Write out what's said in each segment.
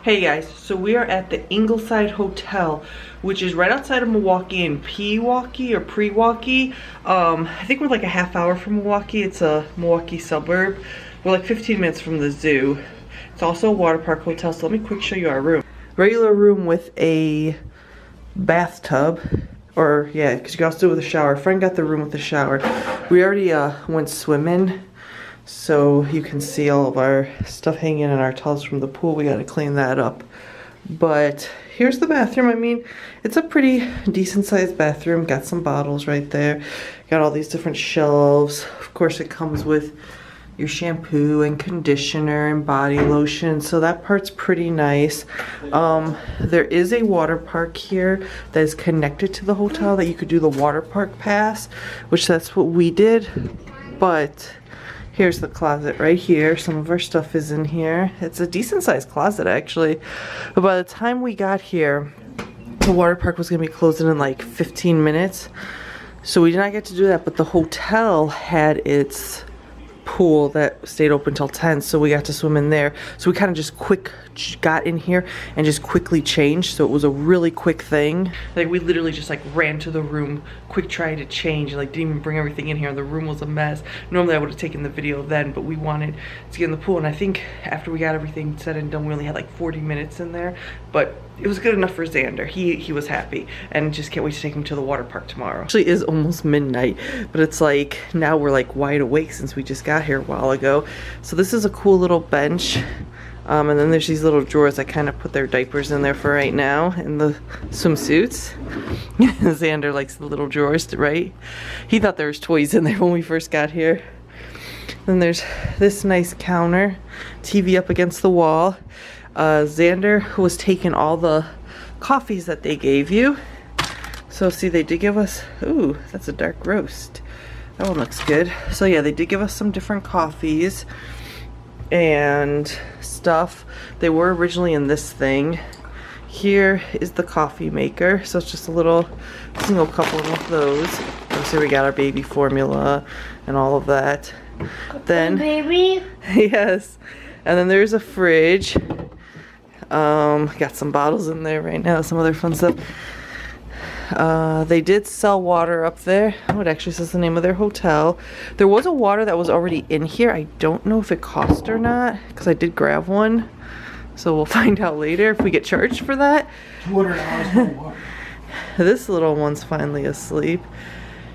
Hey guys, so we are at the Ingleside Hotel, which is right outside of Milwaukee in Pewaukee or Pre-Waukee. I think we're like a half hour from Milwaukee. It's a Milwaukee suburb. We're like 15 minutes from the zoo. It's also a water park hotel, so let me quick show you our room. Regular room with a bathtub, or yeah, because you can also do it with a shower. Friend got the room with the shower. We already went swimming. So you can see all of our stuff hanging in our towels from the pool. We gotta clean that up. But here's the bathroom. I mean, it's a pretty decent sized bathroom. Got some bottles right there. Got all these different shelves. Of course, it comes with your shampoo and conditioner and body lotion. So that part's pretty nice. There is a water park here that is connected to the hotel that you could do the water park pass, which that's what we did. But here's the closet right here. Some of our stuff is in here. It's a decent sized closet actually. But by the time we got here, the water park was gonna be closing in like 15 minutes. So we did not get to do that, but the hotel had its pool that stayed open till 10, so we got to swim in there. So we kind of just got in here and just quickly changed, so it was a really quick thing. Like we literally just like ran to the room, quick trying to change, like didn't even bring everything in here. The room was a mess. Normally I would have taken the video then, but we wanted to get in the pool, and I think after we got everything said and done, we only had like 40 minutes in there, but it was good enough for Xander. He was happy, and just can't wait to take him to the water park tomorrow. Actually, it is almost midnight, but it's like now we're like wide awake since we just got here a while ago. So this is a cool little bench, and then there's these little drawers that kind of put their diapers in there for right now, and the swimsuits. Xander likes the little drawers, right? He thought there was toys in there when we first got here. Then there's this nice counter, TV up against the wall. Xander was taking all the coffees that they gave you. So see, they did give us, ooh, that's a dark roast. That one looks good. So yeah, they did give us some different coffees and stuff. They were originally in this thing. Here is the coffee maker. So it's just a little single couple of those. So we got our baby formula and all of that. Then, baby? Yes. And then there's a fridge. Got some bottles in there right now, some other fun stuff. They did sell water up there. Oh, it actually says the name of their hotel. There was a water that was already in here. I don't know if it cost or not, because I did grab one. So we'll find out later if we get charged for that. $200 for water. This little one's finally asleep.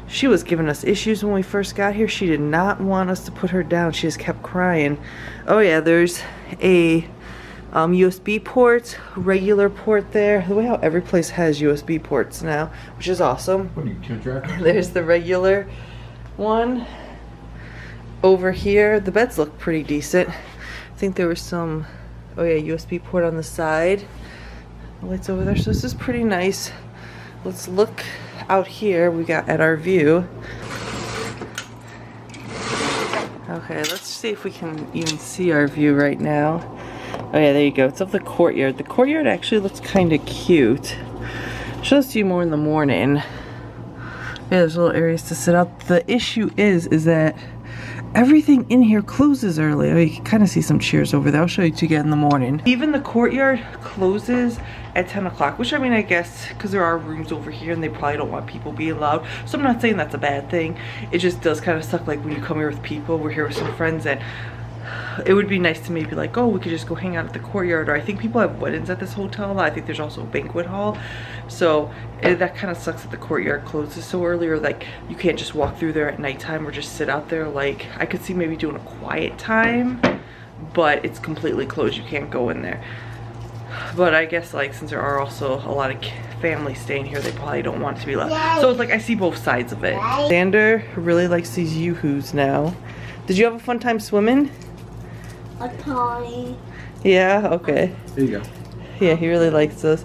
She was giving us issues when we first got here. She did not want us to put her down. She just kept crying. Oh yeah, there's a USB port, regular port there. The way how every place has USB ports now, which is awesome. What are you, contractor? There's the regular one. Over here, the beds look pretty decent. I think there was some, oh yeah, USB port on the side. The lights over there, so this is pretty nice. Let's look out here. We got at our view. Okay, let's see if we can even see our view right now. Oh yeah, there you go. It's of the courtyard. The courtyard actually looks kind of cute. Shows you more in the morning. Yeah, there's little areas to sit out. The issue is that everything in here closes early. Oh, you can kind of see some chairs over there. I'll show you to get in the morning. Even the courtyard closes at 10 o'clock, which I mean, I guess, because there are rooms over here and they probably don't want people being loud. So I'm not saying that's a bad thing. It just does kind of suck, like when you come here with people. We're here with some friends, and it would be nice to maybe like, oh, we could just go hang out at the courtyard. Or I think people have weddings at this hotel. I think there's also a banquet hall. So that kind of sucks that the courtyard closes so early, or like you can't just walk through there at nighttime or just sit out there. Like I could see maybe doing a quiet time, but it's completely closed. You can't go in there. But I guess like since there are also a lot of families staying here, they probably don't want it to be loud. So it's like I see both sides of it. Xander really likes these yoo-hoos now. Did you have a fun time swimming? A toy. Yeah, okay. There you go. Yeah, he really likes this.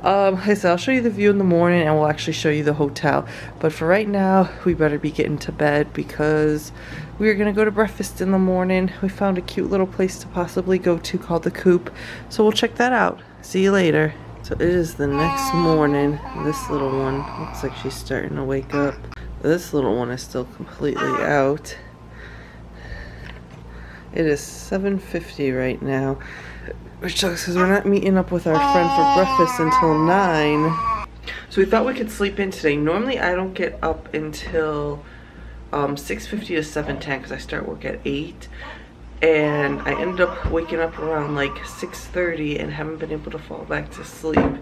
Okay, so I'll show you the view in the morning, and we'll actually show you the hotel. But for right now, we better be getting to bed because we're gonna go to breakfast in the morning. We found a cute little place to possibly go to called the Coop. So we'll check that out. See you later. So it is the next morning. This little one looks like she's starting to wake up. This little one is still completely out. It is 7:50 right now. Which sucks because we're not meeting up with our friend for breakfast until 9. So we thought we could sleep in today. Normally I don't get up until 6:50 to 7:10 because I start work at 8. And I ended up waking up around like 6:30 and haven't been able to fall back to sleep.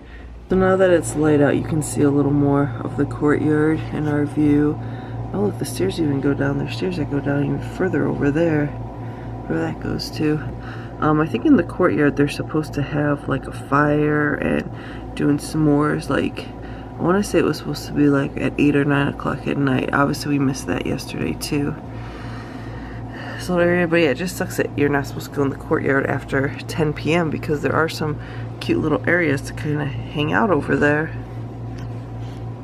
So now that it's light out, you can see a little more of the courtyard in our view. Oh look, the stairs even go down. There's stairs that go down even further over there. Where that goes to. I think in the courtyard they're supposed to have like a fire and doing s'mores. Like, I want to say it was supposed to be like at 8 or 9 o'clock at night. Obviously we missed that yesterday too. So area, but yeah, it just sucks that you're not supposed to go in the courtyard after 10 p.m. because there are some cute little areas to kind of hang out over there.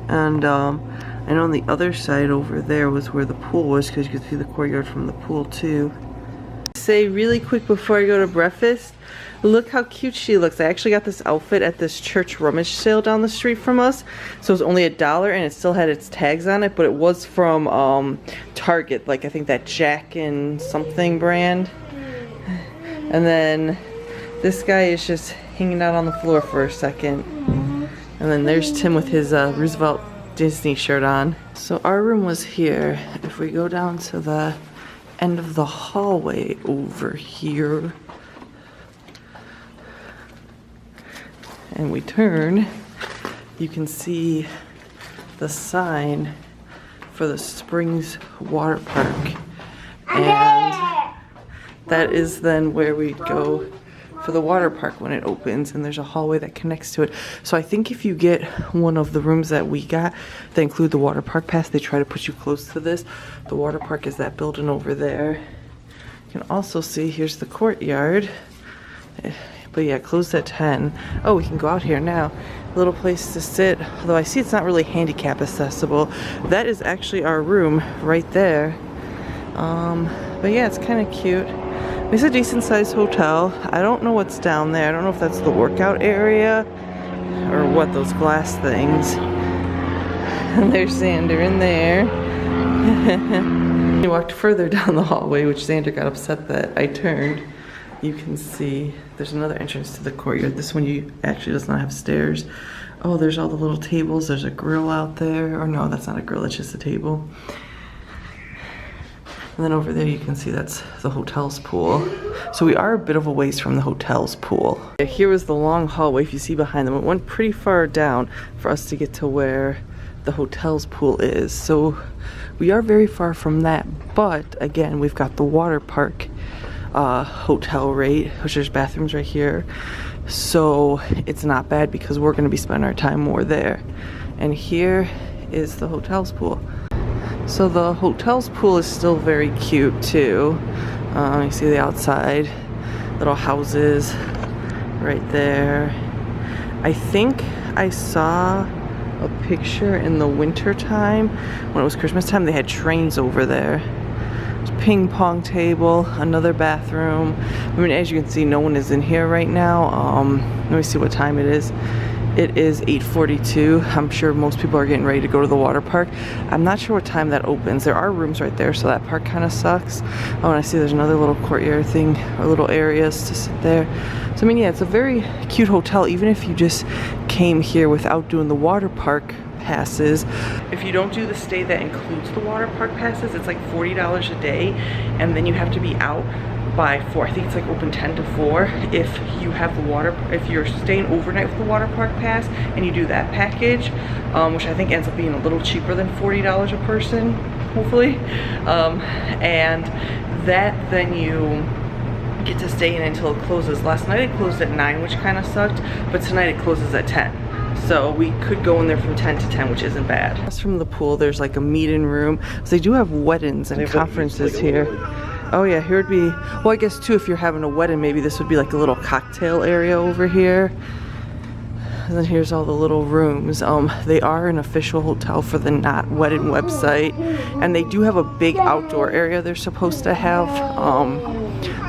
And I know on the other side over there was where the pool was because you could see the courtyard from the pool too. Say really quick before I go to breakfast, look how cute she looks. I actually got this outfit at this church rummage sale down the street from us. So it was only $1 and it still had its tags on it, but it was from Target, like I think that Jack and something brand. And then this guy is just hanging out on the floor for a second. And then there's Tim with his Roosevelt Disney shirt on. So our room was here. If we go down to the end of the hallway over here and we turn, you can see the sign for the Springs Water Park, and that is then where we'd go for the water park when it opens, and there's a hallway that connects to it. So I think if you get one of the rooms that we got that include the water park pass, they try to put you close to this. The water park is that building over there. You can also see here's the courtyard, but yeah, closed at 10. Oh, we can go out here now. A little place to sit, although I see it's not really handicap accessible. That is actually our room right there. But yeah, it's kind of cute. It's a decent sized hotel. I don't know what's down there. I don't know if that's the workout area or what, those glass things. And there's Xander in there. We walked further down the hallway, which Xander got upset that I turned. You can see there's another entrance to the courtyard. This one you actually does not have stairs. Oh, there's all the little tables. There's a grill out there. Or no, that's not a grill, it's just a table. And then over there you can see that's the hotel's pool. So we are a bit of a ways from the hotel's pool. Here was the long hallway, if you see behind them. It went pretty far down for us to get to where the hotel's pool is. So we are very far from that. But again, we've got the water park hotel rate, which there's bathrooms right here. So it's not bad because we're gonna be spending our time more there. And here is the hotel's pool. So the hotel's pool is still very cute too. You see the outside, little houses right there. I think I saw a picture in the winter time when it was Christmas time. They had trains over there. There's a ping pong table, another bathroom. I mean, as you can see, no one is in here right now. Let me see what time it is. It is 8:42. I'm sure most people are getting ready to go to the water park. I'm not sure what time that opens. There are rooms right there, so that part kind of sucks. Oh, and I see there's another little courtyard thing, or little areas to sit there. So I mean, yeah, it's a very cute hotel, even if you just came here without doing the water park passes. If you don't do the stay that includes the water park passes, it's like $40 a day, and then you have to be out by 4. I think it's like open 10 to 4 if you have the water, if you're staying overnight with the water park pass and you do that package, which I think ends up being a little cheaper than $40 a person, hopefully. And that then you get to stay in until it closes. Last night it closed at 9, which kind of sucked, but tonight it closes at 10. So we could go in there from 10 to 10, which isn't bad. Across from the pool, there's like a meeting room. So they do have weddings and conferences here. Oh yeah, here would be, well I guess too, if you're having a wedding, maybe this would be like a little cocktail area over here. And then here's all the little rooms. They are an official hotel for the Not Wedded website. And they do have a big outdoor area they're supposed to have.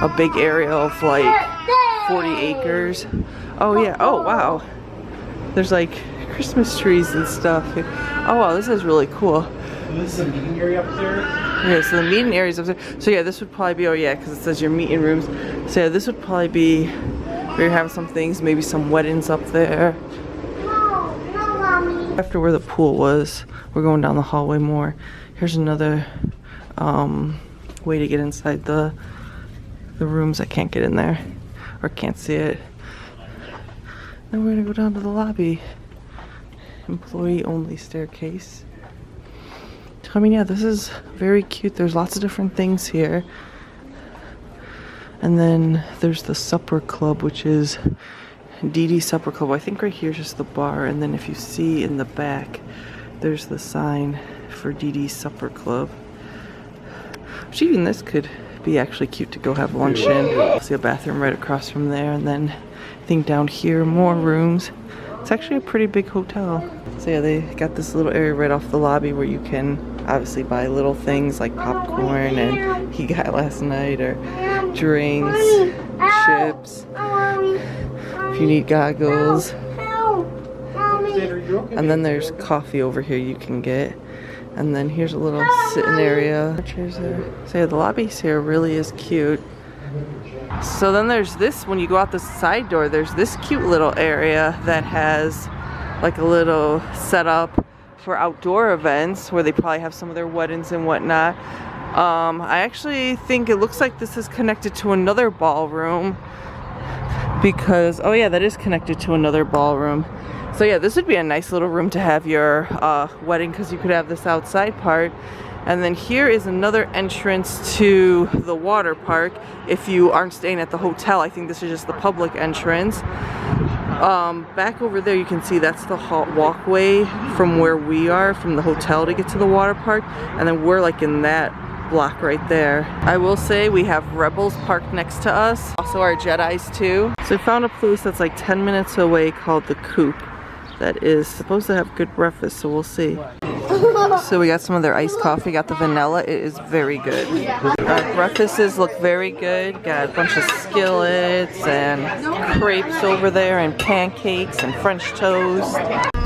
A big area of like 40 acres. Oh yeah, oh wow. There's like Christmas trees and stuff. Oh wow, this is really cool. This is a meeting area up there. Okay, so the meeting area's up there. So yeah, this would probably be, oh yeah, because it says your meeting rooms. So yeah, this would probably be We have some things, maybe some weddings up there. No, mommy. After where the pool was, we're going down the hallway more. Here's another way to get inside the rooms. I can't get in there or can't see it. Then we're gonna go down to the lobby. Employee only staircase. I mean, yeah, this is very cute. There's lots of different things here. And then there's the supper club, which is Dee Dee's Supper Club. I think right here is just the bar. And then if you see in the back, there's the sign for Dee Dee's Supper Club. Which even this could be actually cute to go have lunch in. See a bathroom right across from there. And then I think down here, more rooms. It's actually a pretty big hotel. So yeah, they got this little area right off the lobby where you can obviously buy little things like popcorn and he got last night, or drinks, chips, if you need goggles. And then there's coffee over here you can get. And then here's a little sitting area. So yeah, the lobbies here really is cute. So then there's this, when you go out the side door, there's this cute little area that has like a little setup for outdoor events where they probably have some of their weddings and whatnot. I actually think it looks like this is connected to another ballroom because, oh yeah, that is connected to another ballroom. So yeah, this would be a nice little room to have your wedding, because you could have this outside part. And then here is another entrance to the water park. If you aren't staying at the hotel, I think this is just the public entrance. Back over there you can see that's the walkway from where we are, from the hotel to get to the water park. And then we're like in that block right there. I will say we have Rebels parked next to us. Also our Jedis too. So we found a place that's like 10 minutes away called the Coop that is supposed to have good breakfast, so we'll see. So we got some of their iced coffee, got the vanilla. It is very good. Our breakfasts look very good. Got a bunch of skillets and crepes over there and pancakes and French toast.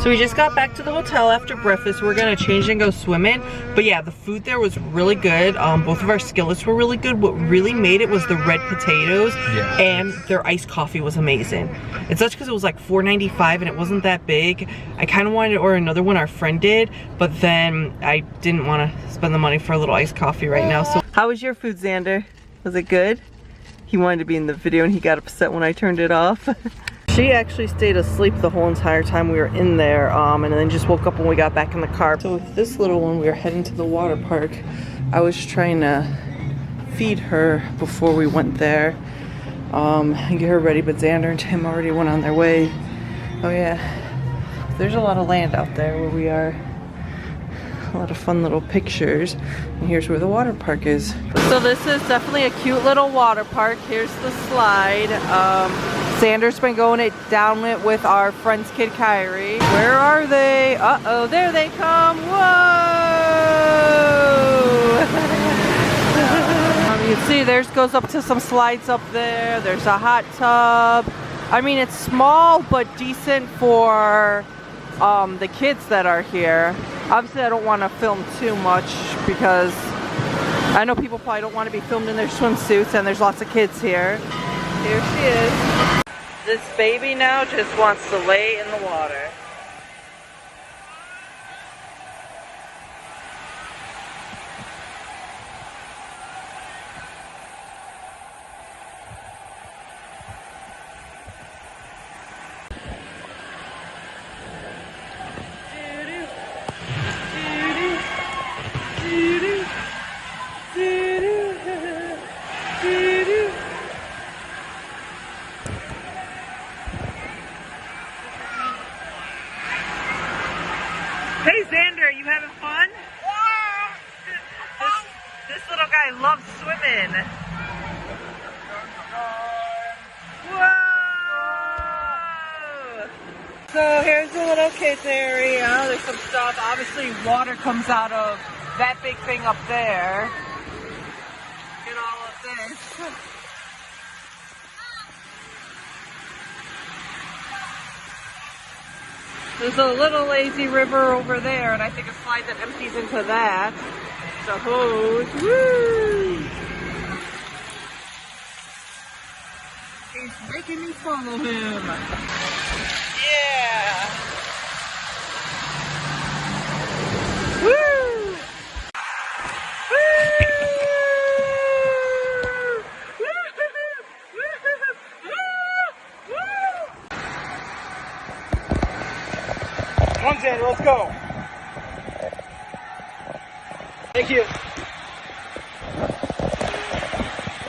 So we just got back to the hotel after breakfast. We're gonna change and go swimming. But yeah, the food there was really good. Both of our skillets were really good. What really made it was the red potatoes, and their iced coffee was amazing. It's such because it was like $4.95 and it wasn't that big. I kind of wanted to order another one, our friend did, but then I didn't want to spend the money for a little iced coffee right now. So how was your food, Xander? Was it good? He wanted to be in the video and he got upset when I turned it off. She actually stayed asleep the whole entire time we were in there, and then just woke up when we got back in the car. So with this little one, we were heading to the water park. I was trying to feed her before we went there and get her ready, but Xander and Tim already went on their way. Oh yeah, there's a lot of land out there where we are. A lot of fun little pictures. And here's where the water park is. So this is definitely a cute little water park. Here's the slide. Xander's been going it down it with our friend's kid Kyrie. Where are they? Uh-oh, there they come. Whoa! You can see theirs goes up to some slides up there. There's a hot tub. I mean, it's small but decent for the kids that are here. Obviously I don't want to film too much because I know people probably don't want to be filmed in their swimsuits, and there's lots of kids here. Here she is. This baby now just wants to lay in the water. Hey Xander, you having fun? Yeah! This little guy loves swimming. Whoa! So here's the little kids area. There's some stuff. Obviously water comes out of that big thing up there. Get all of this. There's a little lazy river over there, and I think a slide that empties into that. The hose. Woo! He's making me follow him. Yeah. Woo! Come on, Xander, let's go. Thank you.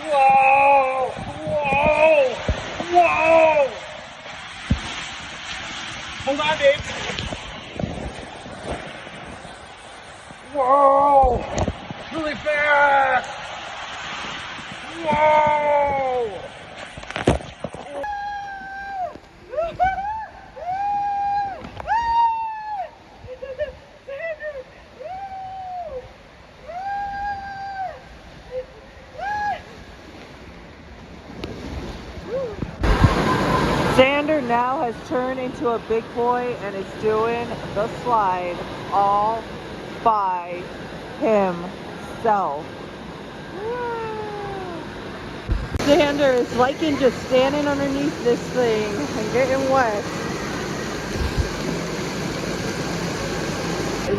Whoa! Whoa! Whoa! Hold on, babe. Whoa! Really fast! Whoa! Xander now has turned into a big boy and is doing the slide all by himself. Xander is liking just standing underneath this thing and getting wet.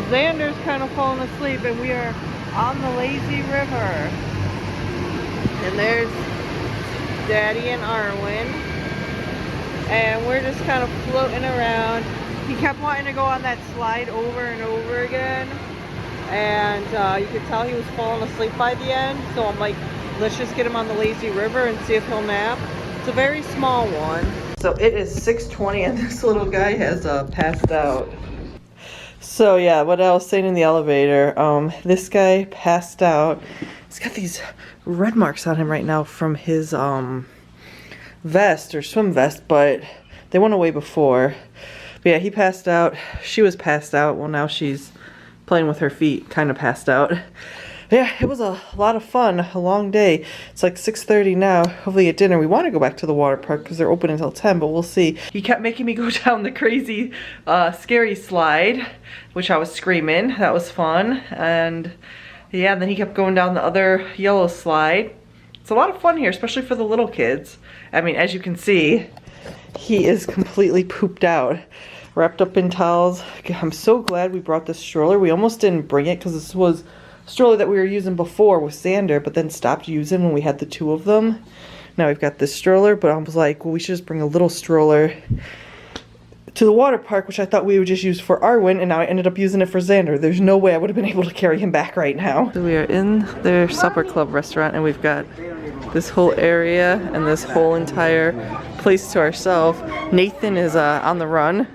Xander's kind of falling asleep and we are on the lazy river. And there's Daddy and Arwen. And we're just kind of floating around. He kept wanting to go on that slide over and over again. And you could tell he was falling asleep by the end. So I'm like, let's just get him on the lazy river and see if he'll nap. It's a very small one. So it is 6:20 and this little guy has passed out. So yeah, what I was saying in the elevator, this guy passed out. He's got these red marks on him right now from his vest or swim vest, but they went away before. But yeah, he passed out. She was passed out. Well, now she's playing with her feet, kind of passed out. Yeah, it was a lot of fun, a long day. It's like 6:30 now. Hopefully at dinner. We want to go back to the water park because they're open until 10, but we'll see. He kept making me go down the crazy, scary slide, which I was screaming. That was fun. And yeah, then he kept going down the other yellow slide. It's a lot of fun here, especially for the little kids. I mean, as you can see, he is completely pooped out, wrapped up in towels. I'm so glad we brought this stroller. We almost didn't bring it because this was a stroller that we were using before with Xander, but then stopped using when we had the two of them. Now we've got this stroller, but I was like, well, we should just bring a little stroller to the water park, which I thought we would just use for Arwen, and now I ended up using it for Xander. There's no way I would have been able to carry him back right now. So we are in their supper club restaurant, and we've got this whole area and this whole entire place to ourselves. Nathan is on the run.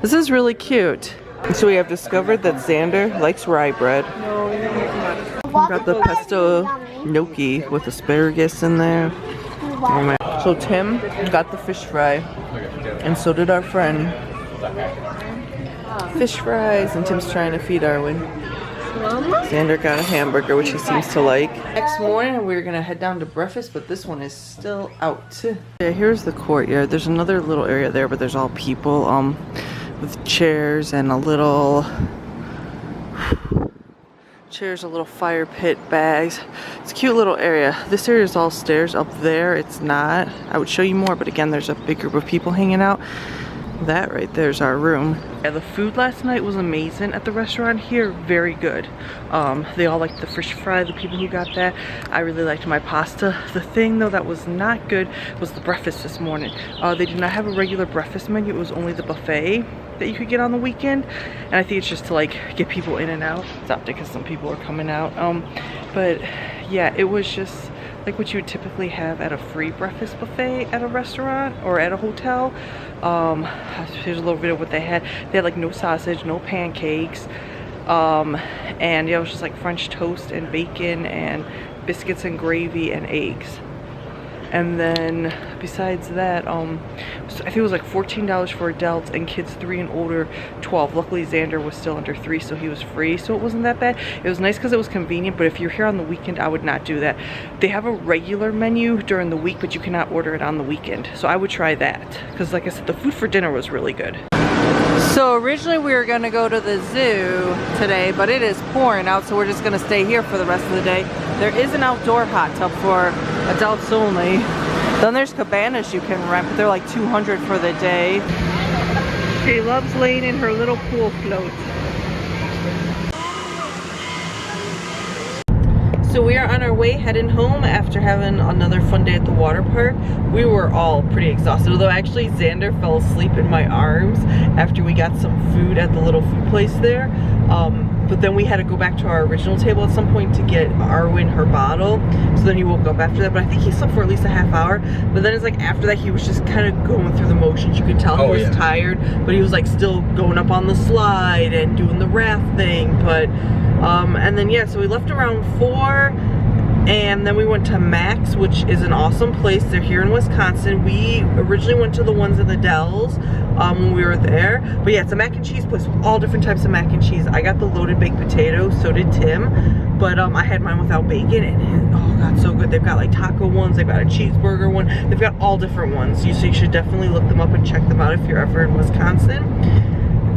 This is really cute. So we have discovered that Xander likes rye bread. We've got the pesto gnocchi with asparagus in there. Oh man. So Tim got the fish fry, and so did our friend. Fish fries, and Tim's trying to feed Arwen. Xander got a hamburger, which he seems to like. Next morning, we were gonna head down to breakfast, but this one is still out. Yeah, here's the courtyard. There's another little area there, but there's all people with chairs and a little fire pit, bags. It's a cute little area. This area is all stairs. Up there, it's not. I would show you more, but again, there's a big group of people hanging out. That right there's our room. Yeah, the food last night was amazing at the restaurant here. Very good. They all liked the fish fry, the people who got that. I really liked my pasta. The thing though that was not good was the breakfast this morning. They did not have a regular breakfast menu. It was only the buffet that you could get on the weekend, and I think it's just to like get people in and out. Stopped it because some people are coming out. But yeah, it was just like what you would typically have at a free breakfast buffet at a restaurant or at a hotel. Here's a little bit of what they had. They had like no sausage, no pancakes, and yeah, it was just like French toast and bacon and biscuits and gravy and eggs. And then besides that, I think it was like $14 for adults, and kids 3 and older, $12. Luckily Xander was still under 3, so he was free, so it wasn't that bad. It was nice because it was convenient, but if you're here on the weekend, I would not do that. They have a regular menu during the week, but you cannot order it on the weekend. So I would try that, because like I said, the food for dinner was really good. So originally we were gonna go to the zoo today, but it is pouring out, so we're just gonna stay here for the rest of the day. There is an outdoor hot tub for adults only. Then there's cabanas you can rent, but they're like $200 for the day. She loves laying in her little pool float. So we are on our way heading home after having another fun day at the water park. We were all pretty exhausted, although actually Xander fell asleep in my arms after we got some food at the little food place there. But then we had to go back to our original table at some point to get Arwen her bottle. So then he woke up after that, but I think he slept for at least a half hour. But then it's like after that he was just kind of going through the motions. You could tell he was tired, but he was like still going up on the slide and doing the raft thing. But and then yeah, so we left around 4. And then we went to Mac's, which is an awesome place. They're here in Wisconsin. We originally went to the ones in the Dells when we were there. But yeah, it's a mac and cheese place with all different types of mac and cheese. I got the loaded baked potato, so did Tim. But I had mine without bacon, and oh god, so good. They've got like taco ones, they've got a cheeseburger one. They've got all different ones. So you should definitely look them up and check them out if you're ever in Wisconsin.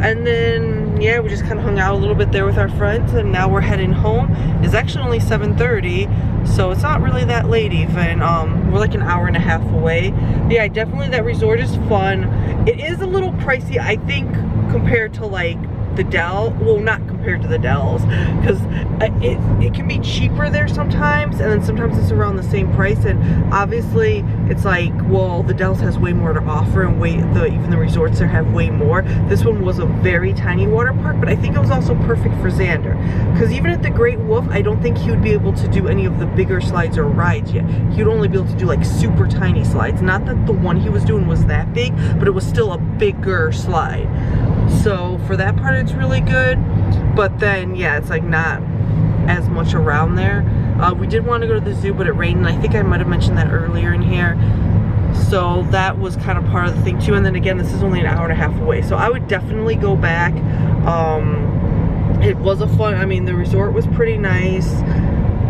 And then, yeah, we just kind of hung out a little bit there with our friends, and now we're heading home. It's actually only 7:30, so it's not really that late even. We're like an hour and a half away. Yeah, definitely that resort is fun. It is a little pricey, I think, compared to like the Dell. Well, not compared to the Dells, because it can be cheaper there sometimes, and then sometimes it's around the same price. And obviously it's like, well, the Dells has way more to offer, and even the resorts there have way more. This one was a very tiny water park, but I think it was also perfect for Xander, because even at the Great Wolf, I don't think he would be able to do any of the bigger slides or rides yet. He would only be able to do like super tiny slides. Not that the one he was doing was that big, but it was still a bigger slide. So for that part it's really good, but then yeah, it's like not as much around there. We did want to go to the zoo, but it rained, and I think I might have mentioned that earlier in here. So that was kind of part of the thing too. And then again, this is only an hour and a half away, so I would definitely go back. It was a fun, I mean, the resort was pretty nice.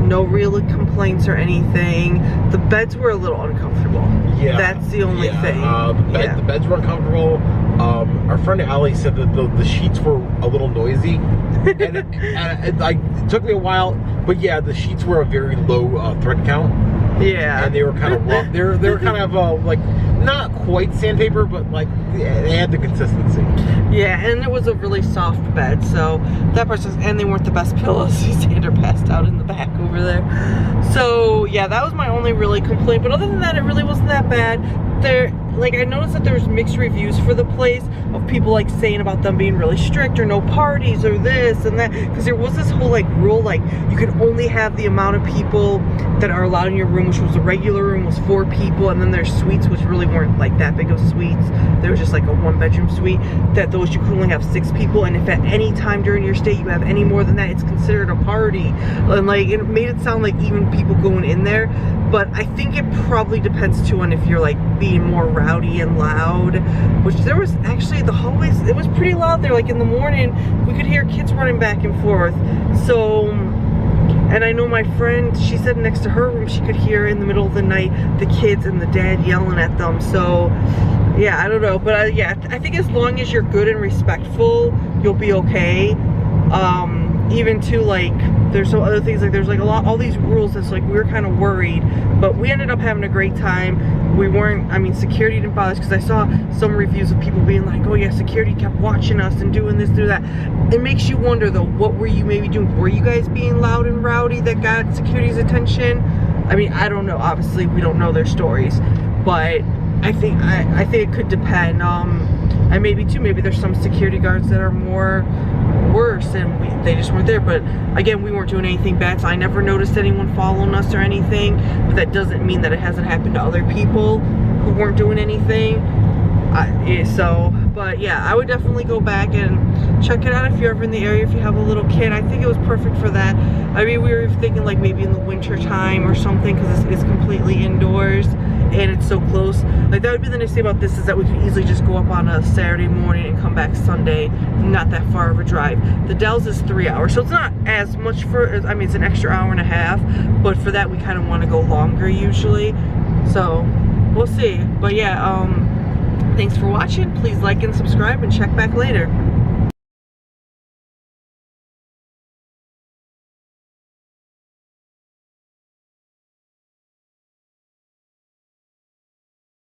No real complaints or anything. The beds were a little uncomfortable. Yeah, that's the only thing. The beds were uncomfortable. Our friend Allie said that the sheets were a little noisy, and it took me a while. But yeah, the sheets were a very low thread count. Yeah, and they were kind of rough. They were kind of like not quite sandpaper, but like they had the consistency. Yeah, and it was a really soft bed, so that part's just, and they weren't the best pillows. Xander passed out in the back over there. So yeah, that was my only really complaint. But other than that, it really wasn't that bad. Like I noticed that there was mixed reviews for the place of people like saying about them being really strict or no parties or this and that, because there was this whole like rule, like you can only have the amount of people that are allowed in your room, which was a regular room was 4 people, and then there's suites which really weren't like that big of suites. There was just like a 1-bedroom suite, that those you could only have 6 people, and if at any time during your stay you have any more than that, it's considered a party. And like it made it sound like even people going in there, but I think it probably depends too on if you're like being more rowdy and loud, which there was actually the hallways, it was pretty loud there. Like in the morning we could hear kids running back and forth. So, and I know my friend, she said next to her room she could hear in the middle of the night the kids and the dad yelling at them. So yeah, I don't know, but yeah, I think as long as you're good and respectful, you'll be okay. Even to like, there's some other things, like there's like all these rules that's like we were kind of worried, but we ended up having a great time. We weren't, I mean, security didn't bother us, because I saw some reviews of people being like, oh yeah, security kept watching us and doing this, do that. It makes you wonder though, what were you maybe doing? Were you guys being loud and rowdy that got security's attention? I mean, I don't know, obviously we don't know their stories, but I think it could depend. And maybe too, maybe there's some security guards that are more worse and they just weren't there. But again, we weren't doing anything bad, so I never noticed anyone following us or anything. But that doesn't mean that it hasn't happened to other people who weren't doing anything. But yeah, I would definitely go back and check it out if you're ever in the area, if you have a little kid. I think it was perfect for that. I mean, we were thinking like maybe in the winter time or something, because it's completely indoors and it's so close. Like that would be the nice thing about this, is that we could easily just go up on a Saturday morning and come back Sunday. Not that far of a drive. The Dells is 3 hours, so it's not as much for, I mean, it's an extra hour and a half, but for that we kind of want to go longer usually. So we'll see. But yeah, thanks for watching. Please like and subscribe, and check back later.